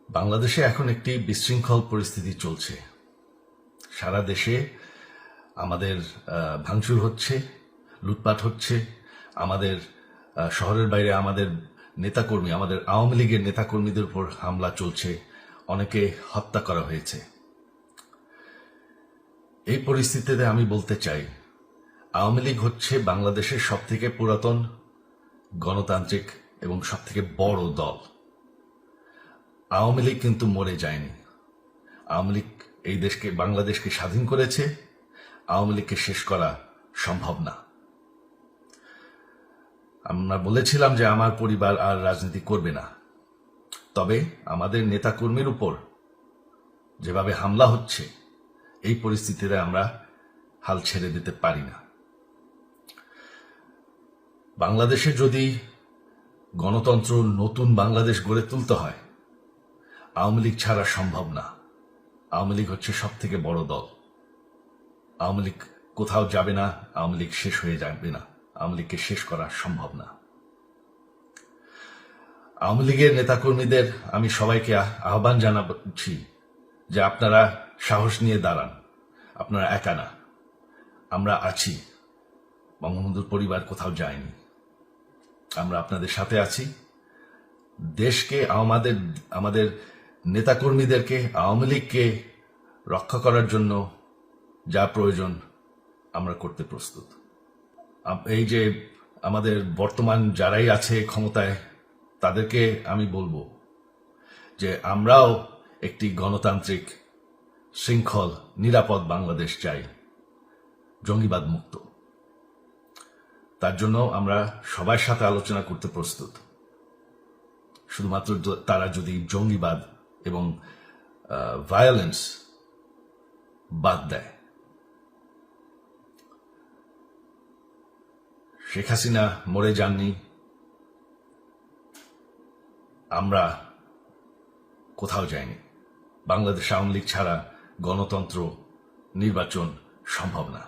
বাংলাদেশে এখন একটি বিশৃঙ্খল পরিস্থিতি চলছে। সারা দেশে আমাদের ভাঙচুর হচ্ছে, লুটপাট হচ্ছে। আমাদের শহরের বাইরে আমাদের নেতাকর্মী, আমাদের আওয়ামী লীগের নেতাকর্মীদের উপর হামলা চলছে, অনেকে হত্যা করা হয়েছে। এই পরিস্থিতিতে আমি বলতে চাই, আওয়ামী লীগ হচ্ছে বাংলাদেশের সবথেকে পুরাতন গণতান্ত্রিক এবং সবথেকে বড় দল। আওয়ামী লীগ কিন্তু মরে যায়নি। আওয়ামী লীগ এই দেশকে, বাংলাদেশকে স্বাধীন করেছে। আওয়ামী লীগকে শেষ করা সম্ভব না। আমরা বলেছিলাম যে আমার পরিবার আর রাজনীতি করবে না, তবে আমাদের নেতাকর্মীর উপর যেভাবে হামলা হচ্ছে, এই পরিস্থিতিতে আমরা হাল ছেড়ে দিতে পারি না। বাংলাদেশে যদি গণতন্ত্র, নতুন বাংলাদেশ গড়ে তুলতে হয়, আওয়ামী লীগ ছাড়া সম্ভব না। আওয়ামী লীগ হচ্ছে সব থেকে বড় দল। আওয়ামী লীগ কোথাও যাবে না, আওয়ামী লীগ শেষ হয়ে যাবে না। আওয়ামী লীগকে শেষ করা সম্ভব না। আওয়ামী লীগের নেতাকর্মীদের আমি সবাইকে আহ্বান জানাচ্ছি যে আপনারা সাহস নিয়ে দাঁড়ান। আপনারা একা না, আমরা আছি। বঙ্গবন্ধুর পরিবার কোথাও যায়নি, আমরা আপনাদের সাথে আছি। দেশকে, আমাদের নেতাকর্মীদেরকে, আওয়ামী লীগকে রক্ষা করার জন্য যা প্রয়োজন আমরা করতে প্রস্তুত। এই যে আমাদের বর্তমান যারাই আছে ক্ষমতায়, তাদেরকে আমি বলবো যে আমরাও একটি গণতান্ত্রিক, শৃঙ্খল, নিরাপদ বাংলাদেশ চাই, জঙ্গিবাদ মুক্ত। তার জন্য আমরা সবার সাথে আলোচনা করতে প্রস্তুত। শুধুমাত্র তারা যদি জঙ্গিবাদ এবং ভায়োলেন্স বাদ দেয়। শেখ হাসিনা মরে যাননি, আমরা কোথাও যাইনি। বাংলাদেশ আওয়ামী লীগ ছাড়া গণতন্ত্র, নির্বাচন সম্ভব না।